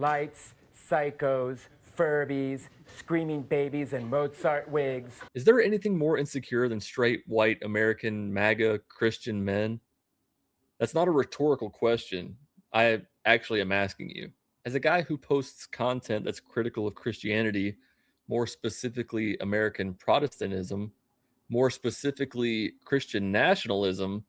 Lights, psychos, Furbies, screaming babies, and Mozart wigs. Is there anything more insecure than straight, white, American, MAGA Christian men? That's not a rhetorical question. I actually am asking you. As a guy who posts content that's critical of Christianity, more specifically American Protestantism, more specifically Christian nationalism,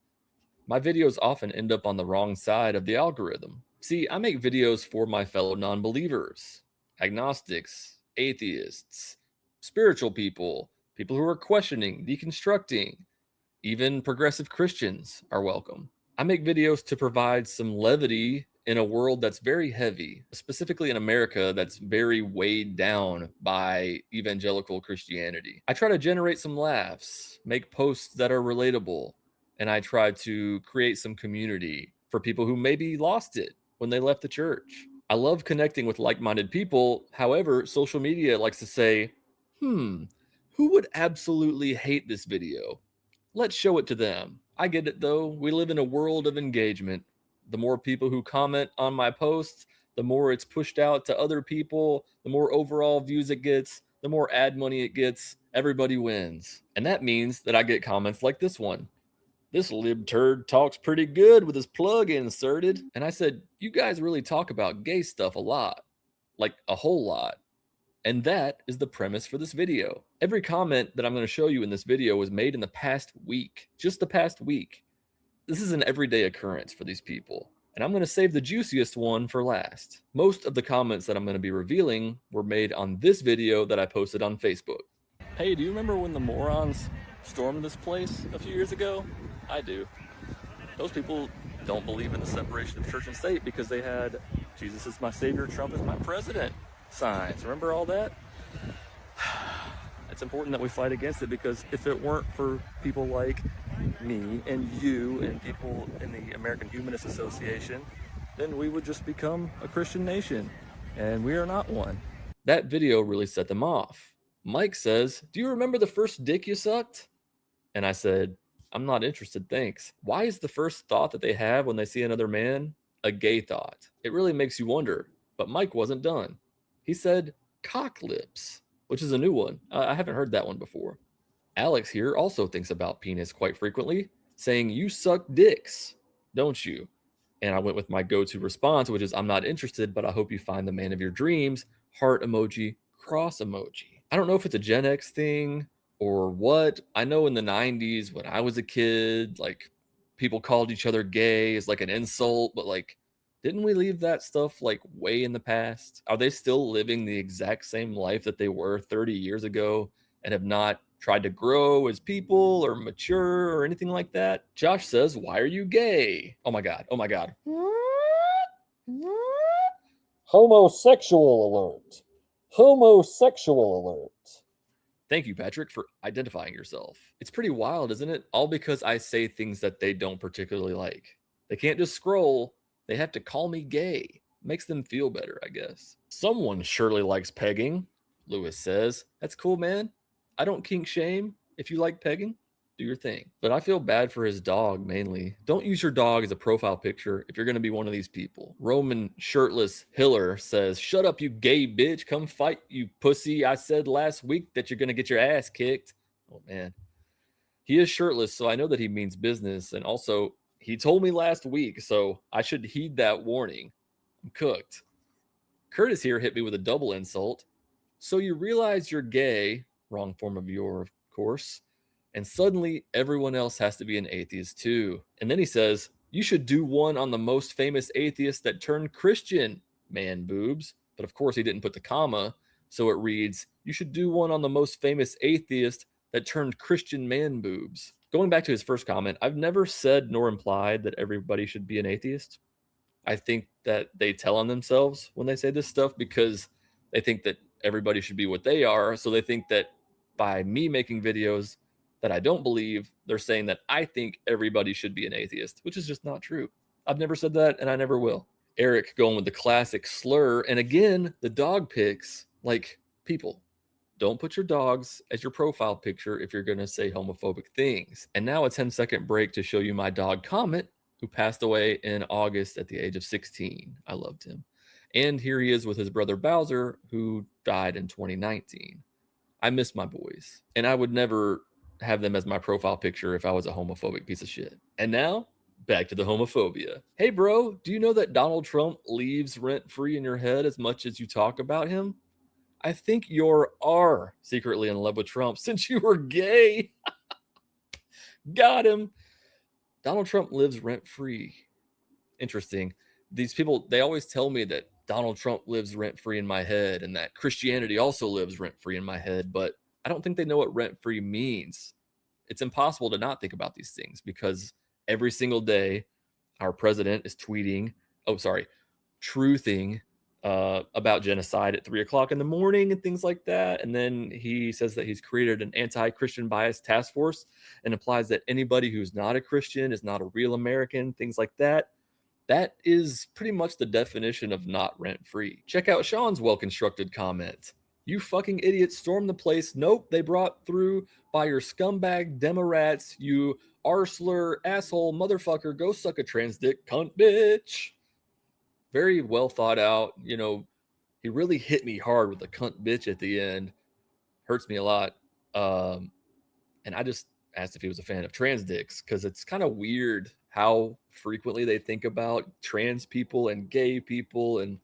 my videos often end up on the wrong side of the algorithm. See, I make videos for my fellow non believers, agnostics, atheists, spiritual people, people who are questioning, deconstructing, even progressive Christians are welcome. I make videos to provide some levity in a world that's very heavy, specifically in America that's very weighed down by evangelical Christianity. I try to generate some laughs, make posts that are relatable, and I try to create some community for people who maybe lost it when they left the church. I love connecting with like minded people. However, social media likes to say, who would absolutely hate this video? Let's show it to them. I get it though. We live in a world of engagement. The more people who comment on my posts, the more it's pushed out to other people, the more overall views it gets, the more ad money it gets. Everybody wins. And that means that I get comments like this one. This libturd talks pretty good with his plug inserted. And I said, you guys really talk about gay stuff a lot. Like a whole lot. And that is the premise for this video. Every comment that I'm going to show you in this video was made in the past week, just the past week. This is an everyday occurrence for these people. And I'm going to save the juiciest one for last. Most of the comments that I'm going to be revealing were made on this video that I posted on Facebook. Hey, do you remember when the morons stormed this place a few years ago? I do. Those people don't believe in the separation of church and state because they had Jesus is my savior, Trump is my president signs. Remember all that? It's important that we fight against it because if it weren't for people like me and you and people in the American Humanist Association, then we would just become a Christian nation, and we are not one. That video really set them off. Mike says, do you remember the first dick you sucked? And I said, I'm not interested, thanks. Why is the first thought that they have when they see another man a gay thought? It really makes you wonder. But Mike wasn't done. He said cock lips, which is a new one. I haven't heard that one before. Alex here also thinks about penis quite frequently, saying, you suck dicks, don't you? And I went with my go-to response, which is, I'm not interested, but I hope you find the man of your dreams, heart emoji, cross emoji. I don't know if it's a Gen X thing or what. I know in the 90s when I was a kid, like people called each other gay as like an insult, but like, didn't we leave that stuff like way in the past? Are they still living the exact same life that they were 30 years ago and have not tried to grow as people or mature or anything like that? Josh says, why are you gay? Oh my God. Oh my God. Homosexual alert. Homosexual alert. Thank you, Patrick, for identifying yourself. It's pretty wild, isn't it? All because I say things that they don't particularly like. They can't just scroll. They have to call me gay. Makes them feel better, I guess. Someone surely likes pegging, Lewis says. That's cool, man. I don't kink shame. If you like pegging, do your thing. But I feel bad for his dog, mainly. Don't use your dog as a profile picture if you're going to be one of these people. Roman shirtless Hiller says, shut up, you gay bitch. Come fight, you pussy. I said last week that you're going to get your ass kicked. Oh, man. He is shirtless, so I know that he means business. And also, he told me last week, so I should heed that warning. I'm cooked. Curtis here hit me with a double insult. So you realize you're gay, wrong form of your, of course, and suddenly everyone else has to be an atheist too. And then he says, you should do one on the most famous atheist that turned Christian, man boobs. But of course he didn't put the comma, so it reads, you should do one on the most famous atheist that turned Christian man boobs. Going back to his first comment, I've never said nor implied that everybody should be an atheist. I think that they tell on themselves when they say this stuff because they think that everybody should be what they are. So they think that by me making videos that I don't believe, they're saying that I think everybody should be an atheist, which is just not true. I've never said that and I never will. Eric going with the classic slur. And again, the dog pics, like, people, don't put your dogs as your profile picture if you're going to say homophobic things. And now a 10-second break to show you my dog Comet, who passed away in August at the age of 16. I loved him. And here he is with his brother Bowser, who died in 2019. I miss my boys, and I would never have them as my profile picture if I was a homophobic piece of shit. And now, back to the homophobia. Hey, bro, do you know that Donald Trump leaves rent free in your head as much as you talk about him? I think you are secretly in love with Trump since you were gay. Got him. Donald Trump lives rent free. Interesting. These people, they always tell me that Donald Trump lives rent free in my head and that Christianity also lives rent free in my head, but I don't think they know what rent free means. It's impossible to not think about these things because every single day our president is truthing about genocide at 3 o'clock in the morning and things like that. And then he says that he's created an anti-Christian bias task force and implies that anybody who's not a Christian is not a real American, things like that. That is pretty much the definition of not rent-free. Check out Sean's well-constructed comment. You fucking idiots stormed the place. Nope, they brought through by your scumbag Demorats, you arsler, asshole, motherfucker, go suck a trans dick, cunt bitch. Very well thought out. You know, he really hit me hard with the cunt bitch at the end. Hurts me a lot. And I just asked if he was a fan of trans dicks because it's kind of weird how frequently they think about trans people and gay people. And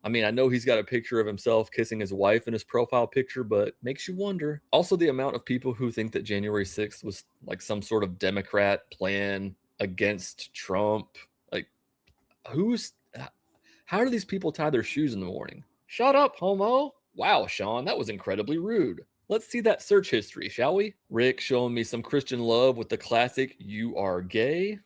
I mean, I know he's got a picture of himself kissing his wife in his profile picture, but makes you wonder. Also, the amount of people who think that January 6th was like some sort of Democrat plan against Trump. Like, how do these people tie their shoes in the morning? Shut up, homo. Wow, Sean, that was incredibly rude. Let's see that search history, shall we? Rick showing me some Christian love with the classic, you are gay.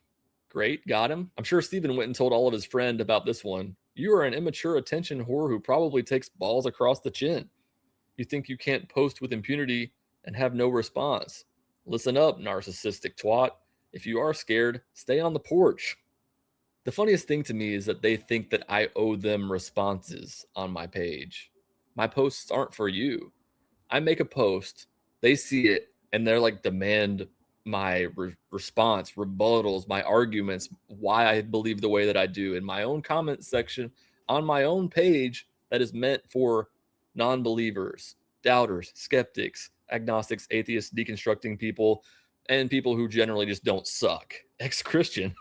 Great, got him. I'm sure Steven went and told all of his friends about this one. You are an immature attention whore who probably takes balls across the chin. You think you can't post with impunity and have no response. Listen up, narcissistic twat. If you are scared, stay on the porch. The funniest thing to me is that they think that I owe them responses on my page. My posts aren't for you. I make a post, they see it, and they're like, demand my response, rebuttals, my arguments, why I believe the way that I do in my own comment section on my own page that is meant for non-believers, doubters, skeptics, agnostics, atheists, deconstructing people, and people who generally just don't suck. Ex-Christian.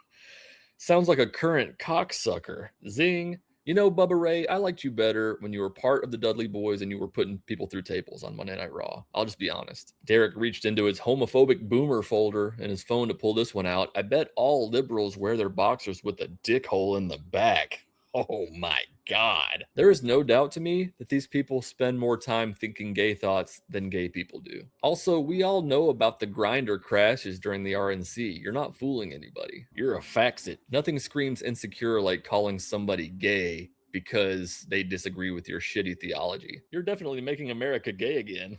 Sounds like a current cocksucker. Zing. You know, Bubba Ray, I liked you better when you were part of the Dudley Boys and you were putting people through tables on Monday Night Raw. I'll just be honest. Derek reached into his homophobic boomer folder in his phone to pull this one out. I bet all liberals wear their boxers with a dick hole in the back. Oh my God. There is no doubt to me that these people spend more time thinking gay thoughts than gay people do. Also, we all know about the grinder crashes during the RNC. You're not fooling anybody. You're a faxit. Nothing screams insecure like calling somebody gay because they disagree with your shitty theology. You're definitely making America gay again.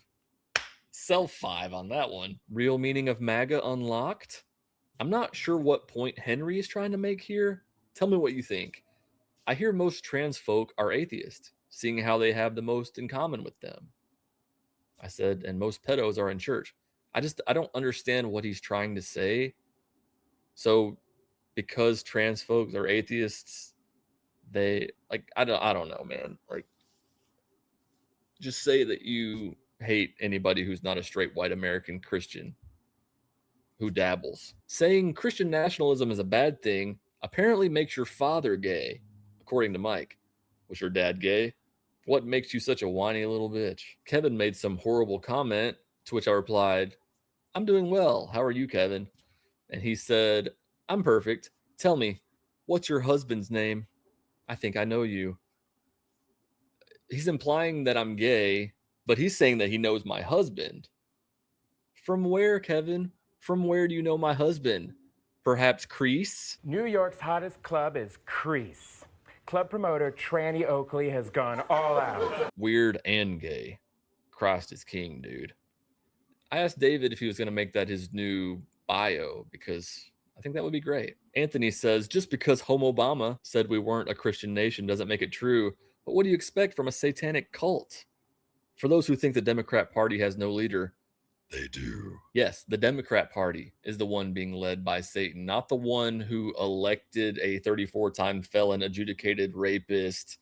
Self 5 on that one. Real meaning of MAGA unlocked? I'm not sure what point Henry is trying to make here. Tell me what you think. I hear most trans folk are atheist, seeing how they have the most in common with them. I said, and most pedos are in church. I don't understand what he's trying to say. So because trans folks are atheists, they like, I don't know, man. Like, just say that you hate anybody who's not a straight white American Christian who dabbles. Saying Christian nationalism is a bad thing apparently makes your father gay. According to Mike. Was your dad gay? What makes you such a whiny little bitch? Kevin made some horrible comment, to which I replied, I'm doing well. How are you, Kevin? And he said, I'm perfect. Tell me, what's your husband's name? I think I know you. He's implying that I'm gay, but he's saying that he knows my husband. From where, Kevin? From where do you know my husband? Perhaps Crease? New York's hottest club is Crease. Club promoter Tranny Oakley has gone all out. Weird and gay. Christ is king, dude. I asked David if he was going to make that his new bio because I think that would be great. Anthony says, just because Homobama said we weren't a Christian nation doesn't make it true. But what do you expect from a satanic cult? For those who think the Democrat Party has no leader, they do. Yes, the Democrat Party is the one being led by Satan, not the one who elected a 34-time felon, adjudicated rapist,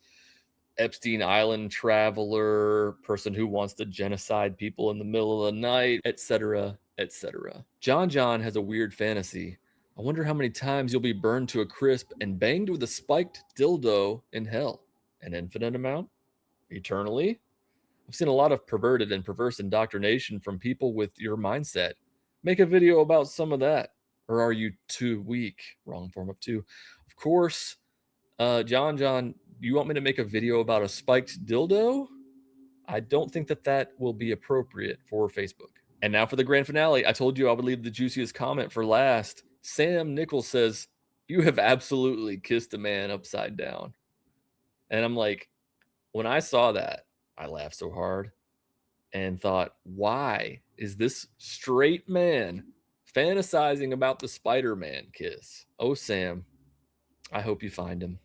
Epstein Island traveler, person who wants to genocide people in the middle of the night, etc., etc. John has a weird fantasy. I wonder how many times you'll be burned to a crisp and banged with a spiked dildo in hell. An infinite amount? Eternally? I've seen a lot of perverted and perverse indoctrination from people with your mindset. Make a video about some of that. Or are you too weak? Wrong form of two. Of course, John, you want me to make a video about a spiked dildo? I don't think that will be appropriate for Facebook. And now for the grand finale. I told you I would leave the juiciest comment for last. Sam Nichols says, "You have absolutely kissed a man upside down." And I'm like, when I saw that, I laughed so hard and thought, why is this straight man fantasizing about the Spider-Man kiss? Oh, Sam, I hope you find him.